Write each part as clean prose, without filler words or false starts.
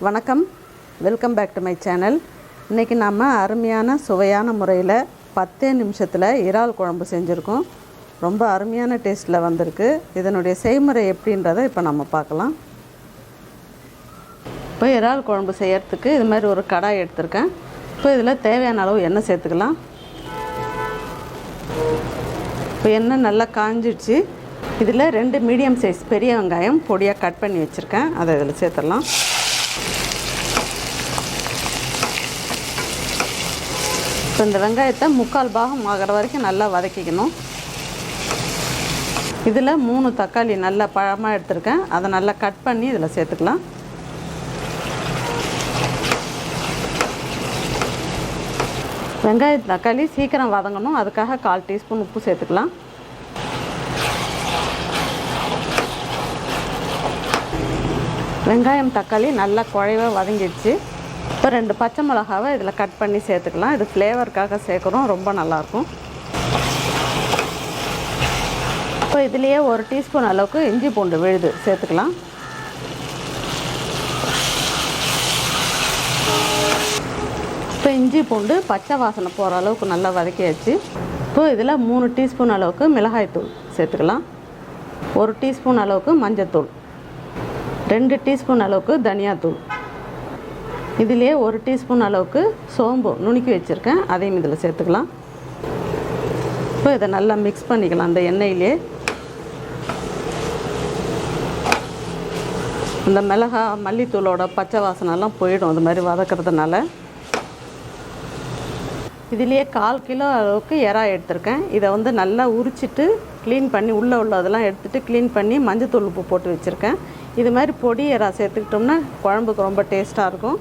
வணக்கம், welcome back to my channel. இன்றைக்கி நம்ம அருமையான சுவையான முறையில் 10 நிமிஷத்தில் இறால் குழம்பு செஞ்சுருக்கோம். ரொம்ப அருமையான டேஸ்ட்டில் வந்திருக்கு. இதனுடைய செய்முறை எப்படின்றத இப்போ நம்ம பார்க்கலாம். இப்போ இறால் குழம்பு செய்யறதுக்கு இது மாதிரி ஒரு கடாய் எடுத்திருக்கேன். இப்போ இதில் தேவையான அளவு எண்ணெய் சேர்த்துக்கலாம். இப்போ எண்ணெய் நல்லா காஞ்சிடுச்சு. இதில் 2 மீடியம் சைஸ் பெரிய வெங்காயம் பொடியாக கட் பண்ணி வச்சுருக்கேன். அதை இதில் சேர்த்துடலாம். இப்போ இந்த வெங்காயத்தை 3/4 பாகம் ஆகிற வரைக்கும் நல்லா வதக்கிக்கணும். இதில் 3 தக்காளி நல்லா பழமாக எடுத்திருக்கேன். அதை நல்லா கட் பண்ணி இதில் சேர்த்துக்கலாம். வெங்காயம் தக்காளி சீக்கிரம் வதங்கணும், அதுக்காக 1/4 டீஸ்பூன் உப்பு சேர்த்துக்கலாம். வெங்காயம் தக்காளி நல்லா குழைவாக வதங்கிடுச்சு. இப்போ 2 பச்சை மிளகாவை இதில் கட் பண்ணி சேர்த்துக்கலாம். இது ஃப்ளேவருக்காக சேர்க்குறோம், ரொம்ப நல்லாயிருக்கும். இப்போ இதுலேயே 1 டீஸ்பூன் அளவுக்கு இஞ்சி பூண்டு விழுது சேர்த்துக்கலாம். இப்போ இஞ்சி பூண்டு பச்சை வாசனை போகிற அளவுக்கு நல்லா வதக்கியாச்சு. இப்போ இதில் 3 டீஸ்பூன் அளவுக்கு மிளகாய்த்தூள் சேர்த்துக்கலாம். 1 டீஸ்பூன் அளவுக்கு மஞ்சத்தூள், 2 டீஸ்பூன் அளவுக்கு தனியாத்தூள், இதிலே 1 டீஸ்பூன் அளவுக்கு சோம்பு நுணுக்கி வச்சுருக்கேன், அதையும் இதில் சேர்த்துக்கலாம். இப்போ இதை நல்லா மிக்ஸ் பண்ணிக்கலாம். அந்த எண்ணெயிலே இந்த மிளகா மல்லித்தூளோட பச்சை வாசனைலாம் போயிடும் அது மாதிரி வதக்கிறதுனால. இதிலேயே 1/4 கிலோ அளவுக்கு எறா எடுத்திருக்கேன். இதை நல்லா உரிச்சிட்டு க்ளீன் பண்ணி உள்ளதெல்லாம் எடுத்துகிட்டு க்ளீன் பண்ணி மஞ்சத்தூள் உப்பு போட்டு வச்சுருக்கேன். இது மாதிரி பொடி எறா சேர்த்துக்கிட்டோம்னா குழம்புக்கு ரொம்ப டேஸ்ட்டாக இருக்கும்.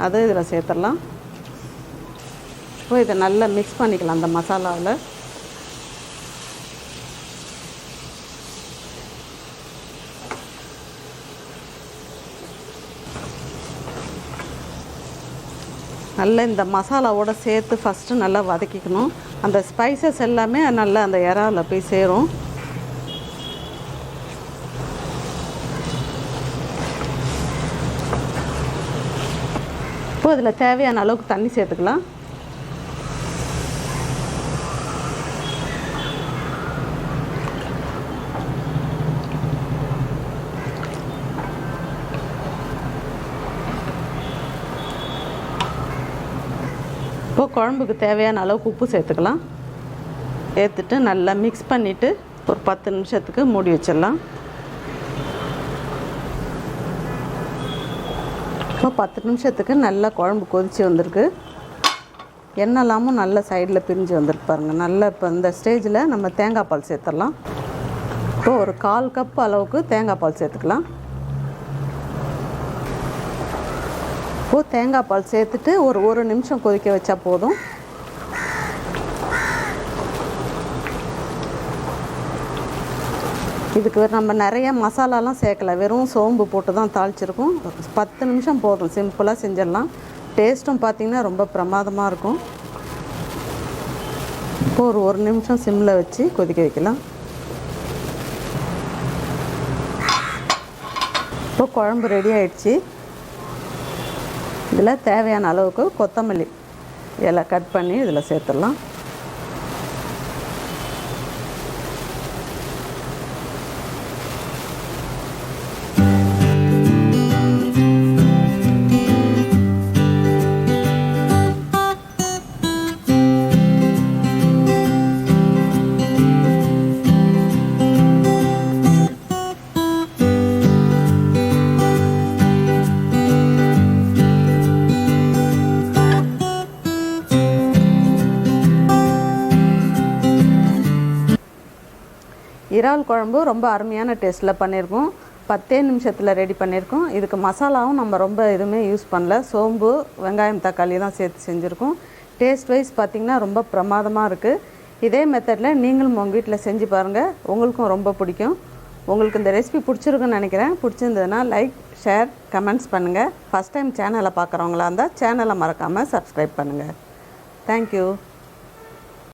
அதை இதில் சேர்த்துடலாம். இப்போ இதை நல்லா மிக்ஸ் பண்ணிக்கலாம் அந்த மசாலாவில். நல்லா இந்த மசாலாவோடு சேர்த்து ஃபஸ்ட்டு நல்லா வதக்கிக்கணும். அந்த ஸ்பைசஸ் எல்லாமே நல்லா அந்த இறாவில் போய் சேரும். இப்போ இதில் தேவையான அளவுக்கு தண்ணி சேர்த்துக்கலாம். இப்போ குழம்புக்கு தேவையான அளவுக்கு உப்பு சேர்த்துக்கலாம். சேர்த்துட்டு நல்லா மிக்ஸ் பண்ணிவிட்டு ஒரு 10 நிமிஷத்துக்கு மூடி வச்சிடலாம். இப்போ 10 நிமிஷத்துக்கு நல்லா குழம்பு கொதித்து வந்திருக்கு. எண்ணெய்லாமும் நல்ல சைடில் பிரிஞ்சு வந்துருக்கு பாருங்கள். நல்லா இப்போ இந்த ஸ்டேஜில் நம்ம தேங்காய் பால் சேர்த்துடலாம். இப்போ ஒரு 1/4 கப் அளவுக்கு தேங்காய் பால் சேர்த்துக்கலாம். இப்போது தேங்காய் பால் சேர்த்துட்டு ஒரு நிமிஷம் கொதிக்க வச்சா போதும். இதுக்கு நம்ம நிறைய மசாலாலாம் சேர்க்கலை, வெறும் சோம்பு போட்டு தான் தாளிச்சிருக்கோம். 10 நிமிஷம் போதும், சிம்பிளாக செஞ்சிடலாம். டேஸ்ட்டும் பார்த்திங்கன்னா ரொம்ப பிரமாதமாக இருக்கும். இப்போ ஒரு நிமிஷம் சிம்மில் வச்சு கொதிக்க வைக்கலாம். இப்போ குழம்பு ரெடி ஆகிடுச்சு. இதில் தேவையான அளவுக்கு கொத்தமல்லி இலை கட் பண்ணி இதில் சேர்த்துடலாம். இறால் குழம்பு ரொம்ப அருமையான டேஸ்ட்டில் பண்ணியிருக்கோம். 10 நிமிஷத்தில் ரெடி பண்ணியிருக்கோம். இதுக்கு மசாலாவும் நம்ம ரொம்ப எதுவுமே யூஸ் பண்ணல, சோம்பு வெங்காயம் தக்காளி தான் சேர்த்து செஞ்சுருக்கோம். டேஸ்ட் வைஸ் பார்த்திங்கன்னா ரொம்ப பிரமாதமாக இருக்குது. இதே மெத்தடில் நீங்களும் உங்கள் வீட்டில் செஞ்சு பாருங்கள், உங்களுக்கும் ரொம்ப பிடிக்கும். உங்களுக்கு இந்த ரெசிபி பிடிச்சிருக்குன்னு நினைக்கிறேன். பிடிச்சிருந்ததுன்னா லைக், ஷேர், கமெண்ட்ஸ் பண்ணுங்கள். ஃபஸ்ட் டைம் சேனலை பார்க்குறவங்களா இருந்தால் சேனலை மறக்காமல் சப்ஸ்கிரைப் பண்ணுங்கள். தேங்க்யூ.